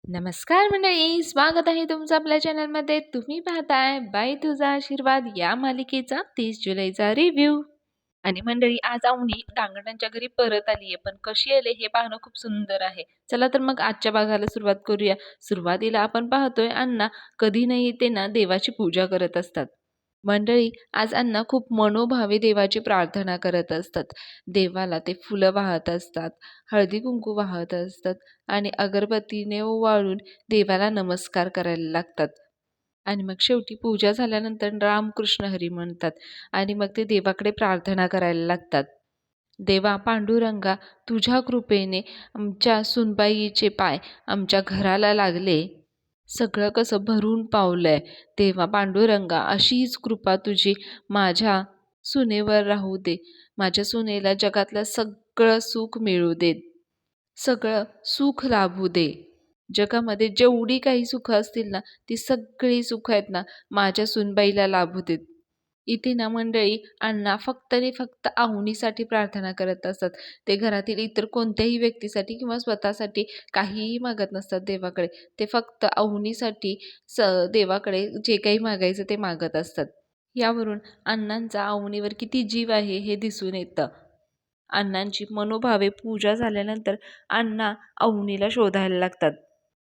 नमस्कार मंडळी, स्वागत आहे तुमचं आपल्या चॅनलमध्ये. तुम्ही पाहताय बाई तुझा आशीर्वाद या मालिकेचा 30 जुलैचा रिव्ह्यू. आणि मंडळी, आज अवनी डांगणांच्या घरी परत आली आहे, पण कशी आले हे पाहणं खूप सुंदर आहे. चला तर मग आजच्या भागाला सुरुवात करूया. सुरुवातीला आपण पाहतोय अण्णा कधी नाही ते ना देवाची पूजा करत असतात. मंडळी, आज अण्णा खूप मनोभावे देवाची प्रार्थना करत असतात. देवाला ते फुलं वाहत असतात, हळदी कुंकू वाहत असतात आणि अगरबत्तीने ओवाळून देवाला नमस्कार करायला लागतात. आणि मग शेवटी पूजा झाल्यानंतर रामकृष्ण हरी म्हणतात आणि मग ते देवाकडे प्रार्थना करायला लागतात. देवा पांडुरंगा, तुझ्या कृपेने आमच्या सुनबाईचे पाय आमच्या घराला लागले. सगळं कसं भरून पावलंय. देवा पांडुरंगा, अशीच कृपा तुझी माझ्या सुनेवर राहू दे. माझ्या सुनेला जगातलं सगळं सुख मिळू दे. सगळं सुख लाभू दे. जगामध्ये जेवढी काही सुख असतील ना, ती सगळी सुख आहेत ना, माझ्या सुनबाईला लाभू देत. इथे ना मंडळी, अण्णा फक्त आणि फक्त अवनीसाठी प्रार्थना करत असतात. ते घरातील इतर कोणत्याही व्यक्तीसाठी किंवा स्वतःसाठी काहीही मागत नसतात देवाकडे. ते फक्त अवनीसाठी देवाकडे जे काही मागायचं ते मागत असतात. यावरून अण्णांचा अवनीवर किती जीव आहे हे दिसून येतं. अण्णांची मनोभावे पूजा झाल्यानंतर अण्णा अवनीला शोधायला लागतात.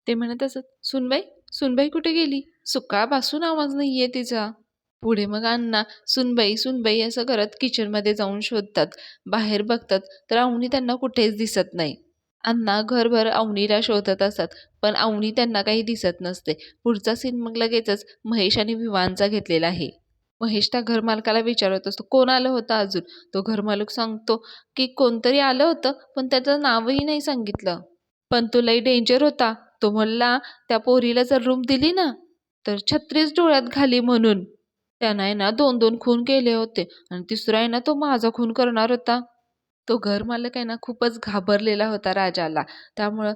ते म्हणत असत, सुनबाई, सुनबाई कुठे गेली? सकाळपासून आवाज नाहीये तिचा. पुढे मग अण्णा सुनबाई सुनबाई असं करत किचनमध्ये जाऊन शोधतात. बाहेर बघतात तर अवनी त्यांना कुठेच दिसत नाही. अण्णा घरभर अवनीला शोधत असतात, पण अवनी त्यांना काही दिसत नसते. पुढचा सीन मग लगेचच महेश आणि विवानचा घेतलेला आहे. महेश त्या घरमालकाला विचारत असतो, कोण आलं होतं अजून? तो घरमालक सांगतो की कोणतरी आलं होतं, पण त्याचं नावही नाही सांगितलं. पण तो लई डेंजर होता. तो म्हणला त्या पोरीला जर रूम दिली ना, तर छत्रीच डोळ्यात घाली म्हणून. त्यानं आहे ना 2-2 खून केले होते आणि तिसरा आहे ना तो माझा खून करणार होता. तो घरमालक आहे ना खूपच घाबरलेला होता राजाला. त्यामुळं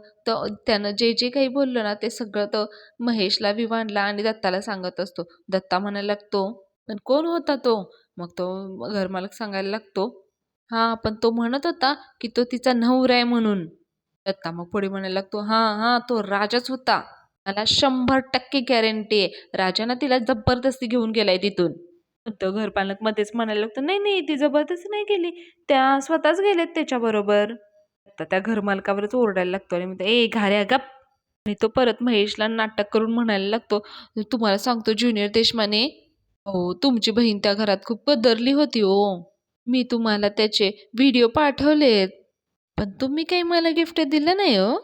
त्यानं जे जे काही बोललं ना ते सगळं तो महेशला, विवानला आणि दत्ताला सांगत असतो. दत्ता म्हणायला लागतो, पण कोण होता तो? मग तो घरमालक सांगायला लागतो, हां, पण तो म्हणत होता की तो तिचा नवरा आहे म्हणून. दत्ता मग पुढे म्हणायला लागतो, हां, हां, तो राजाच होता. मला 100% गॅरंटी आहे. राजानं तिला जबरदस्ती घेऊन गेलाय तिथून. तो घरपालक मध्येच म्हणायला लागतो, नाही नाही, ती जबरदस्ती नाही केली, त्या स्वतःच गेलेत त्याच्याबरोबर. आता त्या घरमालकावरच ओरडायला लागतो आणि म्हणतो, ए घाऱ्या गप. आणि तो परत महेशला नाटक करून म्हणायला लागतो, तुम्हाला सांगतो ज्युनियर देशमाने, हो तुमची बहीण त्या घरात खूप कदरली होती हो. मी तुम्हाला त्याचे व्हिडिओ पाठवलेत, पण तुम्ही काही मला गिफ्ट दिलं नाही हो.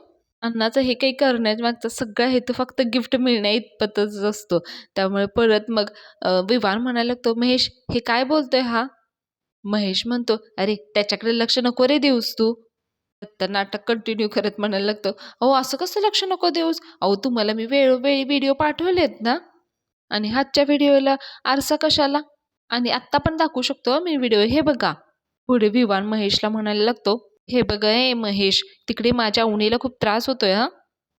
अण्णाचं हे काही करण्यामागचा सगळा हेतू फक्त गिफ्ट मिळण्या इतपतच असतो. त्यामुळे परत मग विवान म्हणायला लागतो, महेश हे काय बोलतोय हा? महेश म्हणतो, अरे त्याच्याकडे लक्ष नको रे देऊस तू. तर नाटक कंटिन्यू करत म्हणायला लागतो, अहो असं कसं लक्ष नको देऊस? अहो तुम्हाला मी वेळोवेळी व्हिडिओ पाठवलेत ना, आणि हातच्या व्हिडिओला आरसा कशाला? आणि आत्ता पण दाखवू शकतो मी व्हिडिओ, हे बघा. पुढे विवान महेशला म्हणायला लागतो, हे बघ ए महेश, तिकडे माझ्या अवनीला खूप त्रास होतोय हा.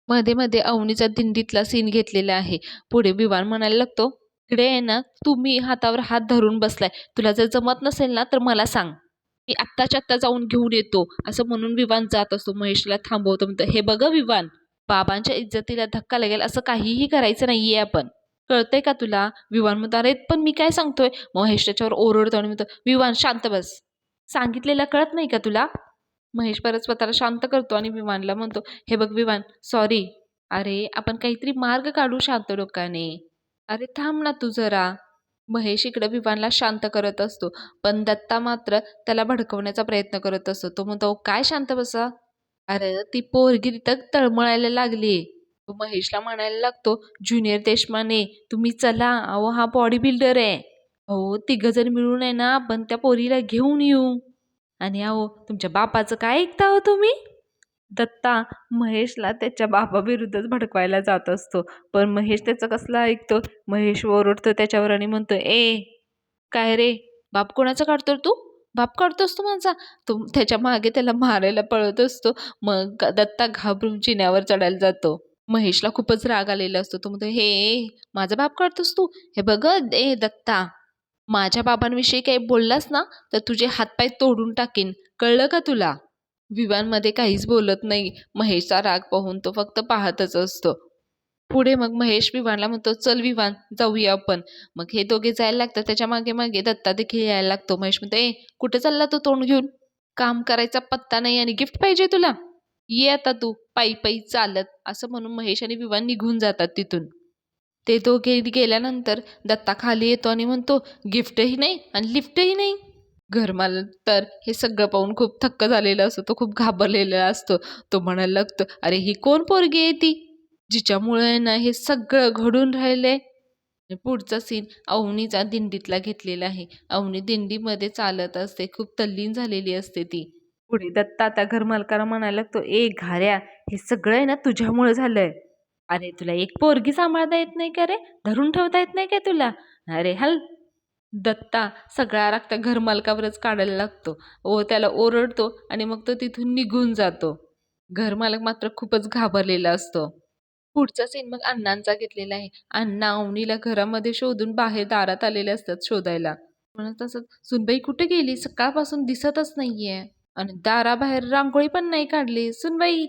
मध्ये मध्ये अवनीचा दिंडीतला सीन घेतलेला आहे. पुढे विवान म्हणायला लागतो, इकडे आहे ना तुम्ही हातावर हात धरून बसलाय, तुला जर जमत नसेल ना तर मला सांग, मी आत्ताच्या आत्ता जाऊन घेऊन येतो. असं म्हणून विवान जात असतो. महेशला थांबवतो, म्हणतो, हे बघ विवान, बाबांच्या इज्जतीला धक्का लागेल असं काहीही करायचं नाहीये आपण, कळतंय का तुला? विवान म्हणतो, अरे पण मी काय सांगतोय? महेश त्याच्यावर ओरडतो आणि म्हणतो, विवान शांत बस, सांगितलेलं कळत नाही का तुला? महेश परत स्वतःला शांत करतो आणि विवानला म्हणतो, हे बघ विवान, सॉरी. अरे आपण काहीतरी मार्ग काढू शांत डोक्याने. अरे थांब ना तू जरा. महेश इकडे विवानला शांत करत असतो, पण दत्ता मात्र त्याला भडकवण्याचा प्रयत्न करत असतो. तो म्हणतो, काय शांत बसा? अरे ती पोरगी तिथं तळमळायला लागली. तो महेशला म्हणायला लागतो, ज्युनियर देशमाने तुम्ही चला, अहो हा बॉडी बिल्डर आहे. हो तिघजण मिळून आहे ना आपण त्या पोरीला घेऊन येऊ. आणि अहो तुमच्या बापाचं काय ऐकता हो तुम्ही? दत्ता महेशला त्याच्या बापाविरुद्धच भडकवायला जात असतो, पण महेश त्याचं कसलं ऐकतो. महेश ओरडतो त्याच्यावर आणि म्हणतो, ए काय रे, बाप कोणाचा काढतो तू? बाप काढतोस तू माझा? तो त्याच्या मागे त्याला मारायला पळत असतो. मग दत्ता घाबरून जिन्यावर चढायला जातो. महेशला खूपच राग आलेला असतो. तो म्हणतो, हे माझा बाप काढतोस तू? हे बघ ए दत्ता, माझ्या बाबांविषयी काही बोललास ना तर तुझे हातपाय तोडून टाकीन, कळलं का तुला? विवानमध्ये काहीच बोलत नाही. महेशचा राग पाहून तो फक्त पाहतच असतो. पुढे मग महेश विवानला म्हणतो, "चल विवान, जाऊया आपण." मग हे दोघे जायला लागतात. त्याच्या मागे-मागे दत्ता देखील यायला लागतो. महेश म्हणतो, "ए, कुठे चालला तू तोंड घेऊन? काम करायचा पत्ता नाही आणि गिफ्ट पाहिजे तुला? ये आता तू पायी-पायी चालत." असं म्हणून महेश आणि विवान निघून जातात तिथून. ते दोघे गेल्यानंतर दत्ता खाली येतो आणि म्हणतो, "गिफ्टही नाही आणि लिफ्टही नाही." घरमालक तर हे सगळं पाहून खूप थक्क झालेला असतो. तो खूप घाबरलेला असतो. तो म्हणायला लागतो, "अरे ही कोण पोरगी आहे ती? जिच्यामुळे ना हे सगळं घडून राहिलंय." आणि पुढचा सीन अवनीचा दिंडीतला घेतलेला आहे. अवनी दिंडीमध्ये चालत असते. खूप तल्लीन झालेली असते ती. पुढे दत्ता आता घरमालकाला म्हणायला लागतो, "ए घाऱ्या, हे सगळं आहे ना तुझ्यामुळे झालंय. अरे तुला एक पोरगी सांभाळता येत नाही का रे? धरून ठेवता येत नाही का तुला? अरे हल." दत्ता सगळा राग त्या घरमालकावरच काढायला लागतो व त्याला ओरडतो आणि मग तो तिथून निघून जातो. घरमालक मात्र खूपच घाबरलेला असतो. पुढचा सीन मग अण्णांचा घेतलेला आहे. अण्णा अवनीला घरामध्ये शोधून बाहेर दारात आलेले असतात शोधायला. म्हणत असत, "सुनबाई कुठे गेली? सकाळपासून दिसतच नाहीये आणि दाराबाहेर रांगोळी पण नाही काढली. सुनबाई,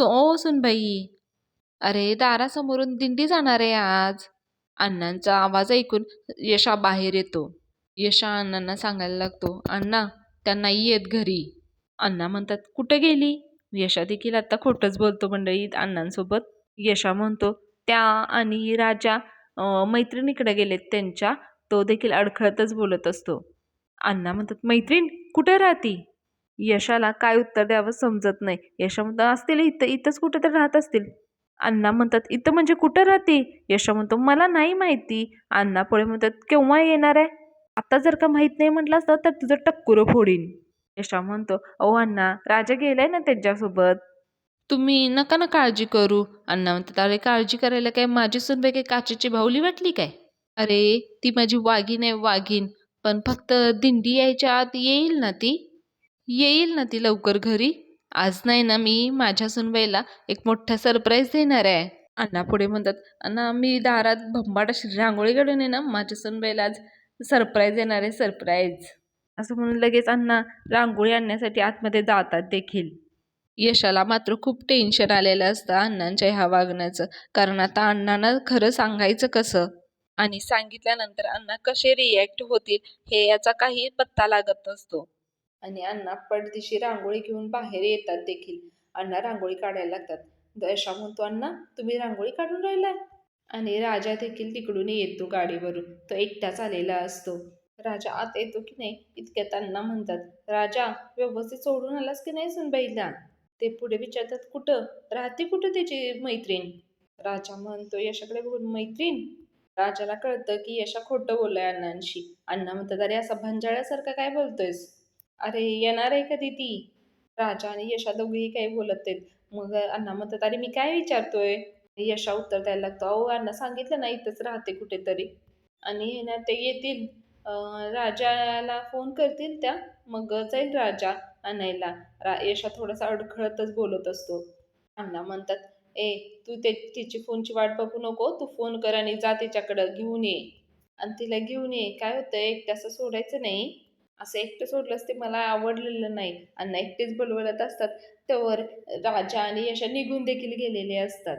ओ सुनबाई, अरे दारासमोरून दिंडी जाणार आहे आज." अण्णांचा आवाज ऐकून यशा बाहेर येतो. यशा अण्णांना सांगायला लागतो, "अण्णा, त्या नाही येत घरी." अण्णा म्हणतात, "कुठे गेली?" यशा देखील आता खोटंच बोलतो मंडळी अण्णांसोबत. यशा म्हणतो, "त्या आणि राजा मैत्रिणीकडे गेलेत त्यांच्या." तो देखील अडखळतच बोलत असतो. अण्णा म्हणतात, "मैत्रीण कुठे राहती?" यशाला काय उत्तर द्यावं समजत नाही. यशा म्हणतो, "असतील इथं, इथंच कुठेतरी राहत असतील." अण्णा म्हणतात, "इथं म्हणजे कुठं राहते?" यशा म्हणतो, "मला नाही माहिती." अण्णा पुढे म्हणतात, "केव्हा येणार आहे? आता जर का माहित नाही म्हटलं असतं तर तुझं टक्कुरं फोडीन." यशा म्हणतो, "अहो अण्णा, राजा गेलाय ना त्यांच्यासोबत. तुम्ही नका ना काळजी करू." अण्णा म्हणतात, "अरे काळजी करायला काय माझी सूनबाई काय काचेची बाहुली वाटली काय? अरे ती माझी वाघीण आहे वाघीण. पण फक्त दिंडी यायच्या आत येईल ना ती? येईल ना ती लवकर घरी? आज नाही ना मी माझ्या सूनबाईला एक मोठा सरप्राईज देणार आहे." अण्णा पुढे म्हणतात, "अण्णा मी दारात भंबाट अशी रांगोळी काढून आहे ना माझ्या सूनबाईला आज सरप्राईज येणार आहे सरप्राईज." असं म्हणून लगेच अण्णा रांगोळी आणण्यासाठी आतमध्ये जातात देखील. यशाला मात्र खूप टेन्शन आलेलं असतं अण्णांच्या ह्या वागण्याचं. कारण आता अण्णांना खरं सांगायचं कसं? आणि सांगितल्यानंतर अण्णा कसे रिॲक्ट होतील हे याचा काही पत्ता लागत नसतो. आणि अण्णा पडदिशी रांगोळी घेऊन बाहेर येतात देखील. अण्णा रांगोळी काढायला लागतात. यशा म्हणतो, "अण्णा तुम्ही रांगोळी काढून राहिलाय?" आणि राजा देखील तिकडून येतो गाडीवरून. तो एकटाच आलेला असतो. राजा आत येतो की नाही इतक्यात अण्णा म्हणतात, "राजा व्यवस्थित सोडून आलास की नाही सुनबाईला?" ते पुढे विचारतात, "कुठं राहते कुठं त्याची मैत्रीण?" राजा म्हणतो यशाकडे बघून, "मैत्रीण?" राजाला कळतं की यशा खोटं बोललाय अण्णांशी. अण्णा म्हणतात, "अरे असा भंजाळ्यासारखा काय बोलतोयस? अरे येणार आहे कधी ती?" राजा आणि यशा दोघेही काही बोलत आहेत. मग अण्णा म्हणतात, "अरे मी काय विचारतोय?" यशा उत्तर द्यायला लागतो, "अहो अण्णा सांगितलं ना इथंच राहते कुठेतरी." आणि हे ना ते येतील, राजाला फोन करतील त्या, मग जाईल राजा आणायला. यशा थोडासा अडखळतच बोलत असतो. अण्णा म्हणतात, "ए तू तिची फोनची वाट बघू नको. तू फोन कर आणि जा तिच्याकडं घेऊन ये. आणि तिला घेऊन ये. काय होतं एकटं असं सोडायचं नाही. असं एकटं सोडलंस ते मला आवडलेलं नाही." अण्णा एकटेच बडबडत असतात. तेव्हा राजा आणि यशा निघून देखील गेलेले असतात.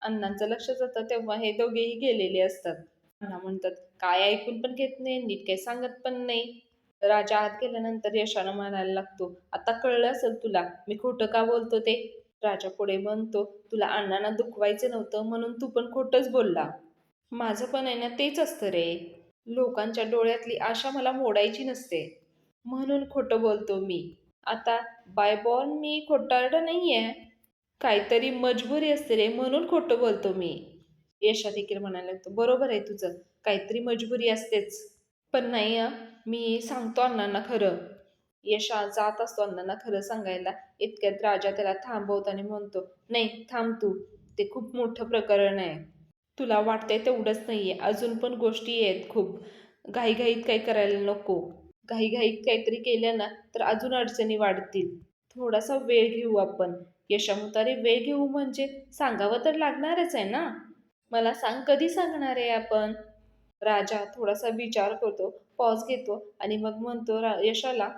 अण्णांचं लक्ष जातं तेव्हा हे दोघेही गेलेले असतात. अण्णा म्हणतात, "काय ऐकून पण घेत नाही, नीट काही सांगत पण नाही." राजा आत गेल्यानंतर यशानं म्हणायला लागतो, "आता कळलं असेल तुला मी खोटं का बोलतो ते." राजा पुढे म्हणतो, "तुला अण्णांना दुखवायचं नव्हतं म्हणून तू पण खोटंच बोलला. माझं पण आहे ना तेच असतं रे. लोकांच्या डोळ्यातली आशा मला मोडायची नसते. म्हणून खोटं बोलतो मी. आता बाय बॉर्न मी खोटारडा नाहीये. काहीतरी मजबुरी असते रे म्हणून खोटं बोलतो मी." यशा देखील म्हणायला लागतो, "बरोबर आहे तुझं. काहीतरी मजबुरी असतेच. पण नाही हं, मी सांगतो अण्णांना खरं." यशा जात असतो अण्णांना खरं सांगायला. इतक्यात राजा त्याला थांबवतो आणि म्हणतो, "नाही थांब तू. ते खूप मोठं प्रकरण आहे. तुला वाटतंय तेवढंच नाहीये. अजून पण गोष्टी आहेत खूप. घाईघाईत काही करायला नको. घाईघाईत काहीतरी केलं ना तर अजून अडचणी वाढतील. थोडासा वेळ घेऊ आपण." यशा म्हणतो, "अरे वेळ घेऊ म्हणजे सांगावं तर लागणारच आहे ना. मला सांग कधी सांगणार आहे आपण?" राजा थोडासा विचार करतो, पॉज घेतो आणि मग म्हणतो यशाला,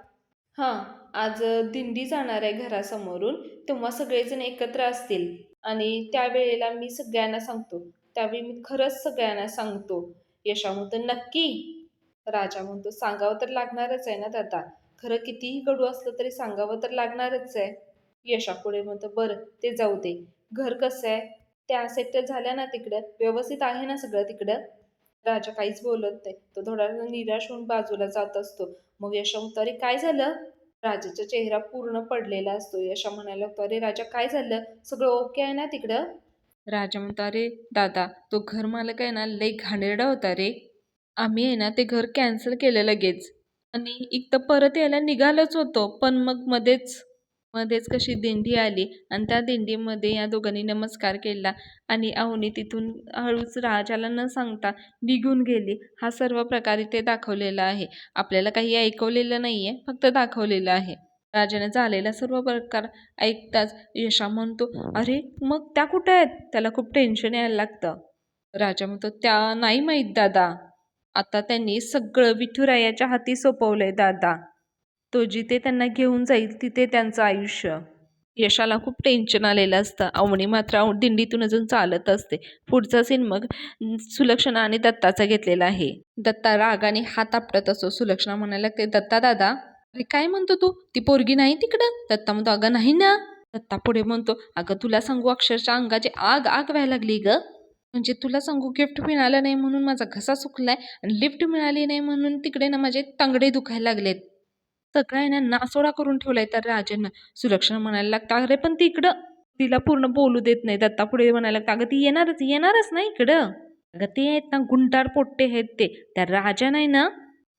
हां, आज दिंडी जाणार आहे घरासमोरून, तेव्हा सगळेजण एकत्र असतील आणि त्यावेळेला मी सगळ्यांना सांगतो. त्यावेळी मी खरंच सगळ्यांना सांगतो. यशा म्हणतो, "नक्की?" राजा म्हणतो, "सांगावं तर लागणारच आहे ना दादा. खरं कितीही कडू असलं तरी सांगावं तर लागणारच आहे." यशा पुढे म्हणतो, "बरं, ते जाऊ दे. घर कसं आहे? त्या सेटल झाल्या ना तिकडं? व्यवस्थित आहे ना सगळं तिकडं?" राजा काहीच बोलत नाही. तो थोडा निराश होऊन बाजूला जात असतो. मग यशा म्हणतो, "अरे काय झालं?" राजाचा चेहरा पूर्ण पडलेला असतो. यशा म्हणायला लागतो, "अरे राजा काय झालं? सगळं ओके आहे ना तिकडं?" राजा म्हणतो, "अरे दादा, तो घरमालक आहे ना लई घाणेरडा होता रे. आम्ही आहे ना ते घर कॅन्सल केलं लगेच आणि इथं परत यायला निघालोच होतो. पण मग मध्येच मध्येच कशी दिंडी आली आणि त्या दिंडीमध्ये या दोघांनी नमस्कार केला आणि अवनी तिथून हळूच राजाला न सांगता निघून गेली. हा सर्व प्रकार इथे दाखवलेला आहे. आपल्याला काही ऐकवलेलं नाहीये, फक्त दाखवलेलं आहे." राजाने झालेला सर्व प्रकार ऐकताच यशा म्हणतो, "अरे मग त्या कुठं आहेत?" त्याला खूप टेन्शन यायला लागतं. राजा म्हणतो, "त्या नाही माहीत दादा. आता त्यांनी सगळं विठुरायाच्या हाती सोपवलंय दादा. तो जिथे त्यांना घेऊन जाईल तिथे त्यांचं आयुष्य." यशाला खूप टेन्शन आलेलं असतं. अवनी मात्र दिंडीतून अजून चालत असते. पुढचा सीन मग सुलक्षणा आणि दत्ताचा घेतलेला आहे. दत्ता रागाने हात आपटत असतो. सुलक्षणा म्हणायला लागते, "दत्ता दादा, अरे काय म्हणतो तू? ती पोरगी नाही तिकडं?" दत्ता म्हणतो, "अगं नाही ना." दत्ता पुढे म्हणतो, "अगं तुला सांगू अक्षरशः अंगाची आग आग व्हायला लागली ग. म्हणजे तुला सांगू गिफ्ट मिळालं नाही म्हणून माझा घसा सुकलाय आणि लिफ्ट मिळाली नाही म्हणून तिकडे ना माझे तंगडे दुखायला लागलेत. सगळा आहे ना नासोडा करून ठेवलाय त्या राजानं." सुलक्षणा म्हणायला लागतं, "अरे पण ती इकडं." तिला पूर्ण बोलू देत नाही. दत्ता पुढे म्हणायला लागतं, "अगं ती येणारच येणारच ना इकडं. अगं ते आहेत ना गुंडार पोट्टे आहेत ते. त्या राजा नाही ना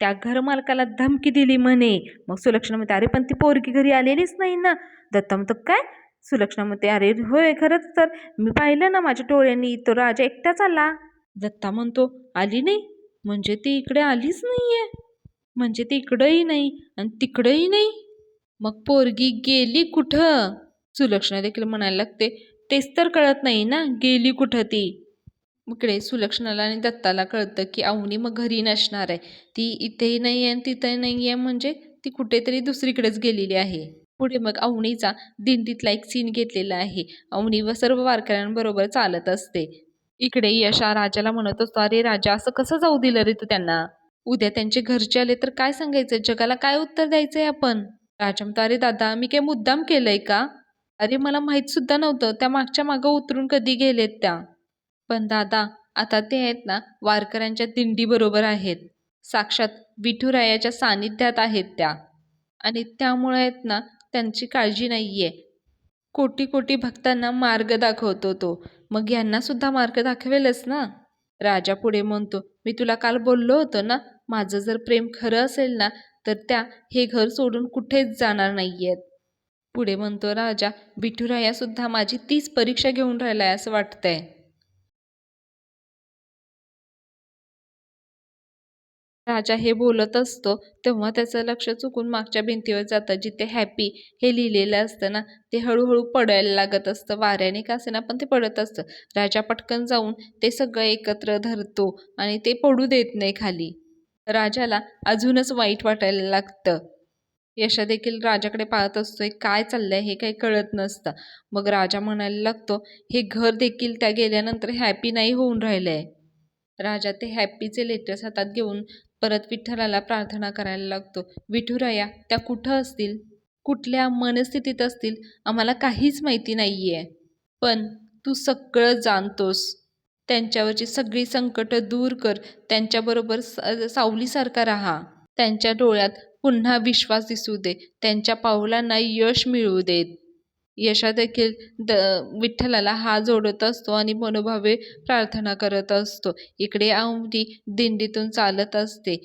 त्या घरमालकाला धमकी दिली म्हणे." मग सुलक्षणा म्हणते, "अरे पण ती पोरगी घरी आलेलीच नाही ना." दत्ता म्हणतो, "काय?" सुलक्षणा म्हणते, "अरे होय खरंच तर मी पाहिलं ना माझ्या डोळ्यांनी, तो राजा एकटाच आला." दत्ता म्हणतो, "आली नाही? म्हणजे ती इकडे आलीच नाहीये? म्हणजे ती इकडंही नाही आणि तिकडंही नाही? मग पोरगी गेली कुठं?" सुलक्षणा देखील म्हणायला लागते, "तेच तर कळत नाही ना, गेली कुठं ती?" इकडे सुलक्षणाला आणि दत्ताला कळतं की अवनी मग घरी नसणार आहे. ती इथेही नाही आहे आणि तिथेही नाही आहे, म्हणजे ती कुठेतरी दुसरीकडेच गेलेली आहे. पुढे मग अवनीचा दिंडीतला एक सीन घेतलेला आहे. अवनी व सर्व वारकऱ्यांबरोबर चालत असते. इकडे यशा राजाला म्हणत असतो, "अरे राजा, असं कसं जाऊ दिलं रे तू त्यांना? उद्या त्यांचे घरचे आले तर काय सांगायचं? जगाला काय उत्तर द्यायचंय आपण?" राजा म्हणतो, "अरे दादा, मी काय मुद्दाम केलंय का? अरे मला माहित सुद्धा नव्हतं. त्या मागच्या मागं उतरून कधी गेलेत त्या." "पण दादा, आता ते आहेत ना वारकऱ्यांच्या दिंडीबरोबर आहेत. साक्षात विठुरायाच्या सानिध्यात आहेत त्या आणि त्यामुळे आहेत ना त्यांची काळजी नाहीये. कोटी कोटी भक्तांना मार्ग दाखवतो तो. मग यांना सुद्धा मार्ग दाखवेलच ना." राजा पुढे म्हणतो, "मी तुला काल बोललो होतो ना, माझं जर प्रेम खरं असेल ना तर त्या हे घर सोडून कुठेच जाणार नाहीयेत." पुढे म्हणतो राजा, "विठुराया सुद्धा माझी तीच परीक्षा घेऊन राहिलाय असं वाटतंय." राजा हे बोलत असतो तेव्हा त्याचं लक्ष चुकून मागच्या भिंतीवर जातं. जिथे हॅपी हे लिहिलेलं असतं ना, ते हळूहळू पडायला लागत असतं. वाऱ्याने का असेना पण ते पडत असतं. राजा पटकन जाऊन ते सगळं एकत्र धरतो आणि ते पडू देत नाही खाली. राजाला अजूनच वाईट वाटायला लागतं. यशा देखील राजाकडे पाहत असतोय, काय चाललंय हे काही कळत नसतं. मग राजा म्हणायला लागतो, "हे घर देखील त्या गेल्यानंतर हॅपी नाही होऊन राहिलंय." राजा ते हॅपीचे लेटर्स हातात घेऊन परत विठ्ठलाला प्रार्थना करायला लागतो, "विठुराया, त्या कुठं असतील? कुठल्या मनस्थितीत असतील? आम्हाला काहीच माहिती नाहीये. पण तू सगळं जाणतोस. त्यांच्यावरची सगळी संकटं दूर कर. त्यांच्याबरोबर सावलीसारखा राहा. त्यांच्या डोळ्यात पुन्हा विश्वास दिसू दे. त्यांच्या पावलांना यश मिळू देत." यशा देखील द विठ्ठलाला हात जोडत असतो आणि मनोभावे प्रार्थना करत असतो. इकडे अवनी दिंडीतून चालत असते.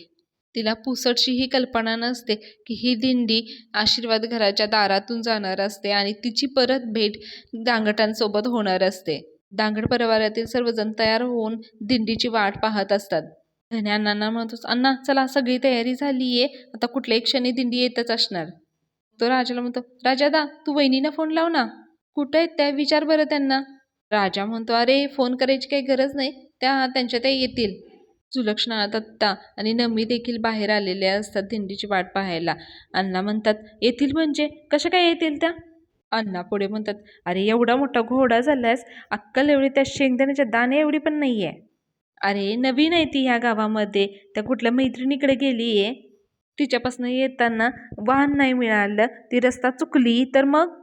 तिला पुसटशीही कल्पना नसते की ही दिंडी आशीर्वाद घराच्या दारातून जाणार असते आणि तिची परत भेट दांगटांसोबत होणार असते. दांगड परिवारातील सर्वजण तयार होऊन दिंडीची वाट पाहत असतात. धन्या अण्णांना म्हणतोच, "अण्णा चला, सगळी तयारी झालीये, आता कुठल्याही क्षणी दिंडी येतच असणार." तो राजाला म्हणतो, "राजादा, तू वहिनीला फोन लाव ना. कुठं आहेत त्या विचार बरं त्यांना." राजा म्हणतो, "अरे फोन करायची काही गरज नाही, त्यांच्या त्या येतील." सुलक्षणा, दत्ता आणि नम्मी देखील बाहेर आलेले असतात दिंडीची वाट पाहायला. अण्णा म्हणतात, येतील म्हणजे कशा काय येतील त्या? अण्णा पुढे म्हणतात, अरे एवढा मोठा घोडा झालायस, अक्कल एवढी त्या शेंगदाण्याच्या दाणे एवढी पण नाहीये. अरे नवीन आहे ती ह्या गावामध्ये, त्या कुठल्या मैत्रिणीकडे गेलीये. तिच्यापासून येताना वाहन नाही मिळालं, ती रस्ता चुकली तर मग?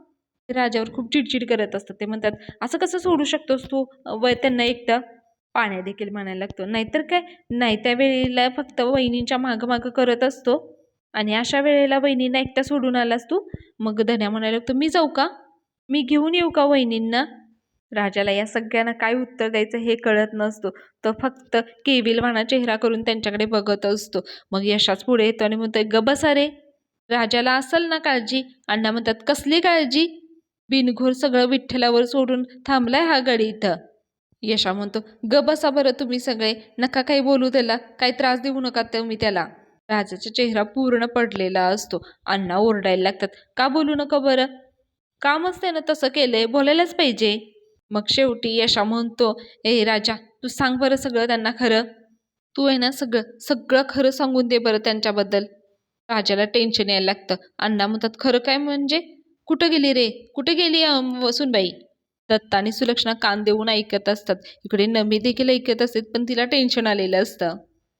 ते राजावर खूप चिडचिड करत असतात. ते म्हणतात, असं कसं सोडू शकतोस तू त्यांना एकटं? पाण्या देखील म्हणायला लागतो, नाहीतर काय, नाही त्या वेळेला फक्त वहिनींच्या मागं मागं करत असतो आणि अशा वेळेला वहिनींना एकटा सोडून आलास तू. मग धन्या म्हणायला लागतो, मी जाऊ का? मी घेऊन येऊ का वहिनींना? राजाला या सगळ्यांना काय उत्तर द्यायचं हे कळत नसतो. तो फक्त केविलवाणा चेहरा करून त्यांच्याकडे बघत असतो. मग यशाच पुढे येतो आणि म्हणतोय, ग बसा रे, राजाला असेल ना काळजी. अण्णा म्हणतात, कसली काळजी? बिनघोर सगळं विठ्ठलावर सोडून थांबलाय हा गडी इथं. यशा म्हणतो, ग बसा बरं तुम्ही सगळे, नका काही बोलू त्याला, काही त्रास देऊ नका तुम्ही त्याला. राजाचा चेहरा पूर्ण पडलेला असतो. अण्णा ओरडायला लागतात, का बोलू नका बरं? कामच त्यानं तसं केलंय, बोलायलाच पाहिजे. मग शेवटी यशा म्हणतो, ए राजा, तू सांग बरं सगळं त्यांना खरं. तू आहे ना सगळं सगळं खरं सांगून दे बरं त्यांच्याबद्दल. राजाला टेन्शन यायला लागतं. अण्णा म्हणतात, खरं काय म्हणजे? कुठं गेली रे, कुठे गेली वसुनबाई? दत्ता आणि सुलक्षणा कान देऊन ऐकत असतात. इकडे नमी देखील ऐकत असते, पण तिला टेन्शन आलेलं असतं.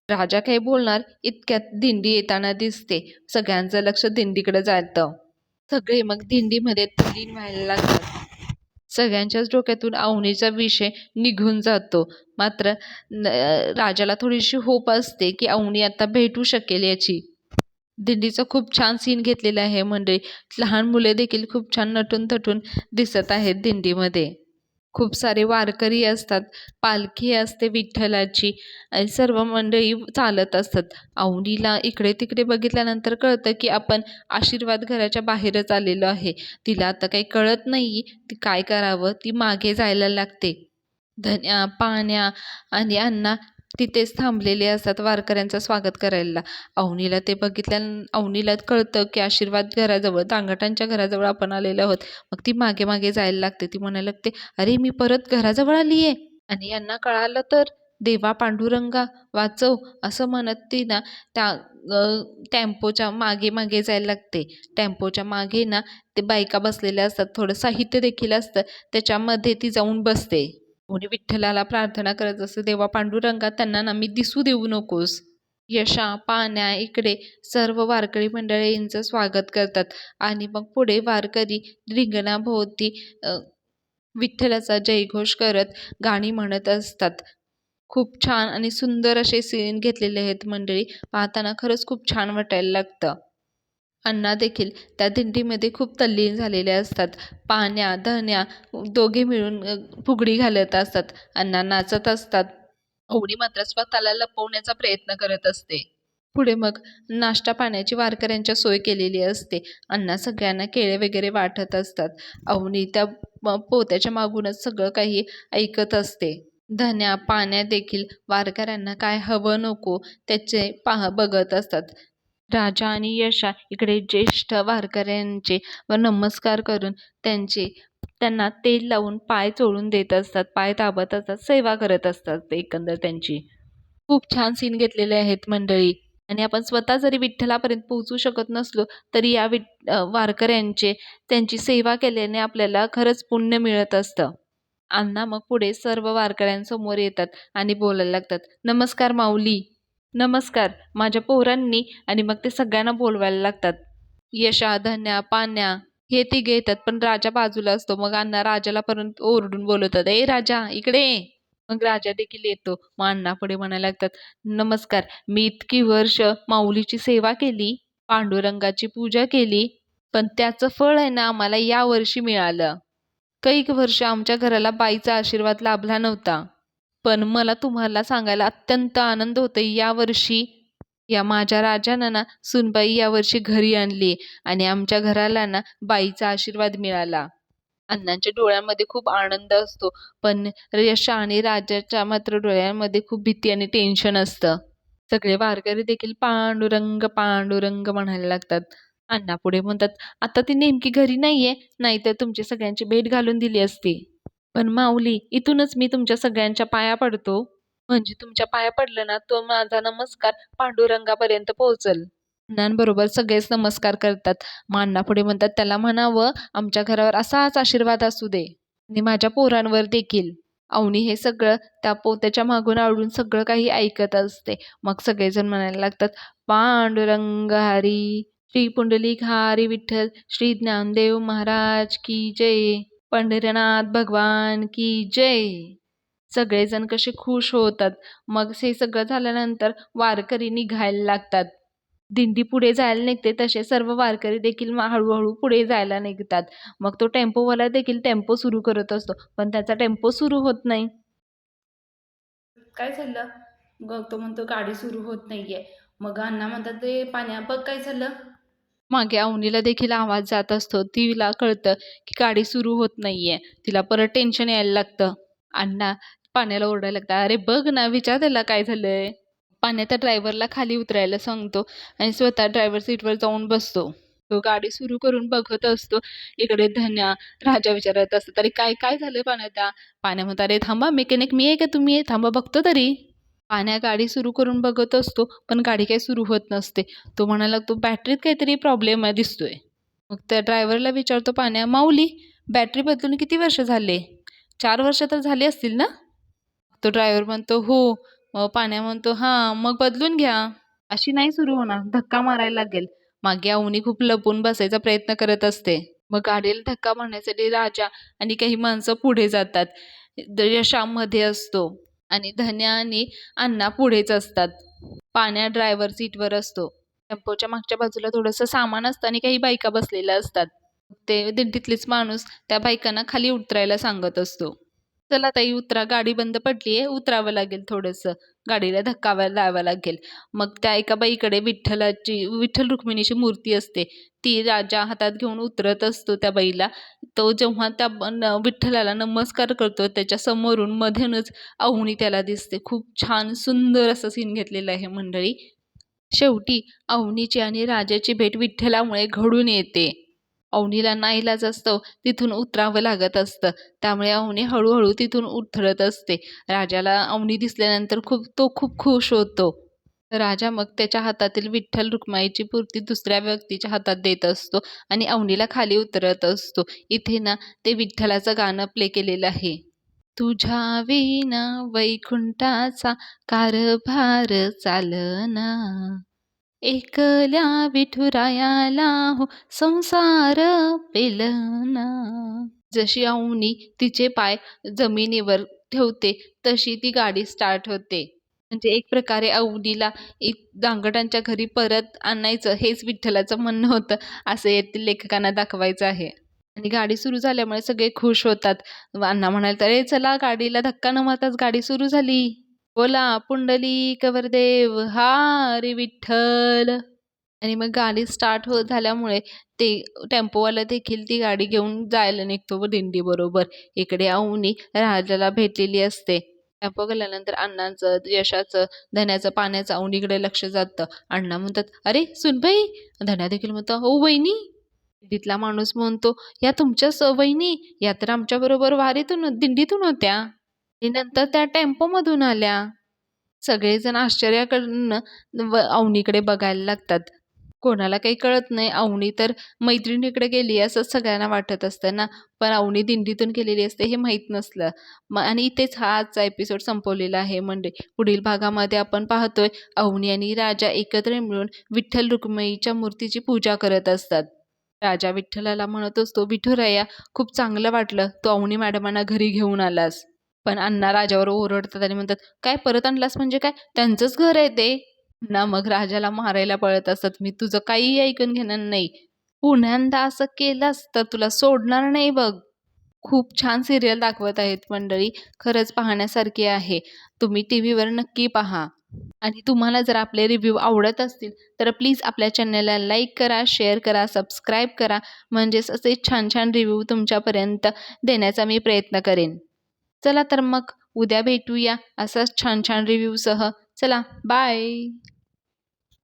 राजा काय बोलणार इतक्यात दिंडी येताना दिसते. सगळ्यांचं लक्ष दिंडीकडे जातं. सगळे मग दिंडीमध्ये तल्लीन व्हायला लागतात. सगळ्यांच्याच डोक्यातून अवनीचा विषय निघून जातो. मात्र राजाला थोडीशी होप असते की अवनी आता भेटू शकेल याची. दिंडीचा खूप छान सीन घेतलेला आहे मंडळी. लहान मुले देखील खूप छान नटून थटून दिसत आहेत दिंडीमध्ये. खूप सारे वारकरी असतात, पालखी असते विठ्ठलाची आणि सर्व मंडळी चालत असतात. अवनीला इकडे तिकडे बघितल्यानंतर कळतं की आपण आशीर्वाद घराच्या बाहेरच आलेलो आहे. तिला आता काही कळत नाही ती काय करावं. ती मागे जायला लागते. धन्या, पाण्या आणि अण्णा तिथेच थांबलेले असतात वारकऱ्यांचं स्वागत करायला. अवनीला ते अवनीला कळतं की आशीर्वाद घराजवळ, दांगटांच्या घराजवळ आपण आलेलो आहोत. मग ती मागे मागे जायला लागते. ती म्हणायला लागते, अरे मी परत घराजवळ आली आहे. आणि यांना कळालं तर, देवा पांडुरंगा वाचव, असं म्हणत ती ना त्या टेम्पोच्या मागे मागे जायला लागते. टेम्पोच्या मागे ना ते बायका बसलेल्या असतात, थोडं साहित्य देखील असतं, त्याच्यामध्ये ती जाऊन बसते. कोणी विठ्ठलाला प्रार्थना करत असते, देवा पांडुरंगा त्यांना ना मी दिसू देऊ नकोस. यशा, पाण्या इकडे सर्व वारकरी मंडळींचं स्वागत करतात आणि मग पुढे वारकरी रिंगणाभोवती विठ्ठलाचा जयघोष करत गाणी म्हणत असतात. खूप छान आणि सुंदर असे सीन घेतलेले आहेत मंडळी. पाहताना खरंच खूप छान वाटायला लागतं. अण्णा देखील त्या दिंडीमध्ये खूप तल्लीन झालेले असतात. पाण्या, धन्या दोघे मिळून फुगडी घालत असतात. अण्णा नाचत असतात. अवनी मात्र स्वतःला लपवण्याचा प्रयत्न करत असते. पुढे मग नाश्ता पाण्याची वारकऱ्यांच्या सोय केलेली असते. अण्णा सगळ्यांना केळे वगैरे वाटत असतात. अवनी त्या पोत्याच्या मागूनच सगळं काही ऐकत असते. धन्या, पाण्या देखील वारकऱ्यांना काय हवं नको त्याचे बघत असतात. राजा आणि यशा इकडे ज्येष्ठ वारकऱ्यांचे नमस्कार करून त्यांना तेल लावून पाय चोळून देत असतात, पाय दाबत असतात, सेवा करत असतात एकंदर त्यांची. खूप छान सीन घेतलेले आहेत मंडळी. आणि आपण स्वतः जरी विठ्ठलापर्यंत पोहोचू शकत नसलो तरी या वारकऱ्यांचे त्यांची सेवा केल्याने आपल्याला खरंच पुण्य मिळत असतं. अण्णा मग पुढे सर्व वारकऱ्यांसमोर येतात आणि बोलायला लागतात, नमस्कार माऊली, नमस्कार माझ्या पोरांनी. आणि मग ते सगळ्यांना बोलवायला लागतात. यशा, धन्या, पाण्या हे तिघे येतात, पण राजा बाजूला असतो. मग अण्णा राजाला परत ओरडून बोलवतात, ए राजा इकडे ये. मग राजा देखील येतो. मग अण्णा पुढे म्हणायला लागतात, नमस्कार, मी इतकी वर्ष माऊलीची सेवा केली, पांडुरंगाची पूजा केली, पण त्याचं फळ आहे ना आम्हाला या वर्षी मिळालं. कैक वर्ष आमच्या घराला बाईचा आशीर्वाद लाभला नव्हता, पण मला तुम्हाला सांगायला अत्यंत आनंद होतोय, यावर्षी या माझ्या राजानं ना सूनबाई यावर्षी घरी आणली आणि आमच्या घराला ना बाईचा आशीर्वाद मिळाला. अण्णांच्या डोळ्यामध्ये खूप आनंद असतो, पण यशा आणि राजाच्या मात्र डोळ्यामध्ये खूप भीती आणि टेन्शन असतं. सगळे वारकरी देखील पांडुरंग पांडुरंग म्हणायला लागतात. अण्णा पुढे म्हणतात, आता ती नेमकी घरी नाहीये, नाहीतर तुमची सगळ्यांची भेट घालून दिली असती. पण माऊली, इथूनच मी तुमच्या सगळ्यांच्या पाया पडतो. म्हणजे तुमच्या पाया पडलं ना, तो माझा नमस्कार पांडुरंगापर्यंत पोहोचल. अण्णांबरोबर सगळेच नमस्कार करतात. मग अण्णा पुढे म्हणतात, त्याला म्हणावं आमच्या घरावर असाच आशीर्वाद असू दे आणि माझ्या पोरांवर देखील. अवनी हे सगळं त्या पोत्याच्या मागून आवडून सगळं काही ऐकत असते. मग सगळेजण म्हणायला लागतात, पांडुरंग हरी, श्री पुंडलिक हरी विठ्ठल, श्री ज्ञानदेव महाराज की जय, पंढरीनाथ भगवान की जय. सगळेजण कसे खुश होतात. मग हे सगळं झाल्यानंतर वारकरी निघायला लागतात. दिंडी पुढे जायला निघते तसे सर्व वारकरी देखील हळूहळू पुढे जायला निघतात. मग तो टेम्पोवाला देखील टेम्पो सुरू करत असतो, पण त्याचा टेम्पो सुरू होत नाही. काय झालं? मग तो म्हणतो गाडी सुरू होत नाहीये. मग अण्णा म्हणतात, ते पाण्या बघ काय झालं. मागे अवनीला देखील आवाज जात असतो. तिला कळतं की गाडी सुरू होत नाहीये. तिला परत टेन्शन यायला लागतं. अण्णा पाण्याला ओरडायला लागतात, अरे बघ ना, विचार त्याला काय झालंय. पाण्या त्या ड्रायव्हरला खाली उतरायला सांगतो आणि स्वतः ड्रायव्हर सीटवर जाऊन बसतो. तो गाडी सुरू करून बघत असतो. इकडे धन्या राजा विचारत असतो, तरी काय काय झालं पाण्या. पाण्या म्हणतो, अरे थांबा, मेकॅनिक मी आहे का तुम्ही आहे, थांबा बघतो तरी. पाण्या गाडी सुरू करून बघत असतो, पण गाडी काही सुरू होत नसते. तो म्हणायला लागतो, बॅटरीत काहीतरी प्रॉब्लेम आहे दिसतोय. मग त्या ड्रायव्हरला विचारतो पाण्या, माऊली बॅटरी बदलून किती वर्ष झाले? 4 वर्ष तर झाली असतील ना? तो ड्रायव्हर म्हणतो, हो. मग पाण्या म्हणतो, हां मग बदलून घ्या. अशी नाही सुरू होणार, धक्का मारायला लागेल. मागे अवनी खूप लपून बसायचा प्रयत्न करत असते. मग गाडीला धक्का मारण्यासाठी राजा आणि काही माणसं पुढे जातात. यशामध्ये असतो आणि धन्या आणि अण्णा पुढेच असतात. पाण्या ड्रायव्हर सीटवर असतो. टेम्पोच्या मागच्या बाजूला थोडंसं सामान असतं आणि काही बायका बसलेल्या असतात. ते दिंडीतलेच माणूस त्या बायकांना खाली उतरायला सांगत असतो. चला ताई उतरा, गाडी बंद पडलीये, उतरावं लागेल थोडंसं. गाडीला धक्का लावावा लागेल. मग त्या एका बाईकडे विठ्ठल रुक्मिणीची मूर्ती असते. ती राजा हातात घेऊन उतरत असतो त्या बाईला. तो जेव्हा त्या विठ्ठलाला नमस्कार करतो, त्याच्या समोरून मधूनच अवनी त्याला दिसते. खूप छान सुंदर असं सीन घेतलेलं आहे मंडळी. शेवटी अवनीची आणि राजाची भेट विठ्ठलामुळे घडून येते. अवनीला नाईलाज असतो, तिथून उतरावं लागत असतं. त्यामुळे अवनी हळूहळू तिथून उतरत असते. राजाला अवनी दिसल्यानंतर खूप खुश होतो. राजा मग त्याच्या हातातील विठ्ठल रुक्माईची मूर्ती दुसऱ्या व्यक्तीच्या हातात देत असतो आणि अवनीला खाली उतरत असतो. इथे ना ते विठ्ठलाचं गाणं प्ले केलेलं आहे. तुझ्या विना वैकुंठाचा कारभार चालना, एकल्या विठुरायाला हो संसार पेलना. जशी अवनी तिचे पाय जमिनीवर ठेवते तशी ती गाडी स्टार्ट होते. म्हणजे एक प्रकारे अवनीला दांगटांच्या घरी परत आणायचं हेच विठ्ठलाचं म्हणणं होतं, असं यातील लेखकांना दाखवायचं आहे. आणि गाडी सुरू झाल्यामुळे सगळे खुश होतात. अण्णा म्हणाले, अरे चला गाडीला धक्का न मारताच गाडी सुरू झाली. बोला पुंडलिक वरदेव हरी विठ्ठल. आणि मग गाडी स्टार्ट झाल्यामुळे ते टेम्पोवाला देखील ती गाडी घेऊन जायला निघतो व दिंडीबरोबर. इकडे अवनी राजाला भेटलेली असते. टेम्पो गेल्यानंतर अण्णांचं, यशाचं, धन्याचं, पाण्याचं अवनीकडे लक्ष जातं. अण्णा म्हणतात, अरे सुनबाई. धन्या देखील म्हणतो, हो वहिनी. दिंडीतला माणूस म्हणतो, या तुमच्याच वहिनी, या तर आमच्याबरोबर वारीतून दिंडीतून होत्या आणि नंतर त्या टेम्पोमधून आल्या. सगळेजण आश्चर्याकडनं अवनीकडे बघायला लागतात. कोणाला काही कळत नाही. अवनी तर मैत्रिणीकडे गेली असं सगळ्यांना वाटत असतं ना, पण अवनी दिंडीतून गेलेली असते हे माहीत नसलं. आणि इथेच हा आजचा एपिसोड संपवलेला आहे. म्हणजे पुढील भागामध्ये आपण पाहतोय अवनी आणि राजा एकत्र मिळून विठ्ठल रुक्मिणीच्या मूर्तीची पूजा करत असतात. राजा विठ्ठलाला म्हणत असतो, विठुराया खूप चांगलं वाटलं तू अवनी मॅडमांना घरी घेऊन आलास. पण अण्णा राजावर ओरडतात आणि म्हणतात, काय परत आणलास म्हणजे काय, त्यांचंच घर आहे ते ना. मग राजाला मारायला पळत असतात. मी तुझं काहीही ऐकून घेणार नाही. पुन्यांदा असं केलंस तर तुला सोडणार नाही बघ. खूप छान सिरियल दाखवत आहेत मंडळी. खरंच पाहण्यासारखी आहे. तुम्ही टीव्हीवर नक्की पहा. आणि तुम्हाला जर आपले रिव्ह्यू आवडत असतील तर प्लीज आपल्या चॅनलला लाईक करा, शेअर करा, सबस्क्राईब करा. म्हणजेच असे छान छान रिव्ह्यू तुमच्यापर्यंत देण्याचा मी प्रयत्न करेन. चला तर मग उद्या भेटूया असाच छान छान रिव्ह्यूसह. चला बाय.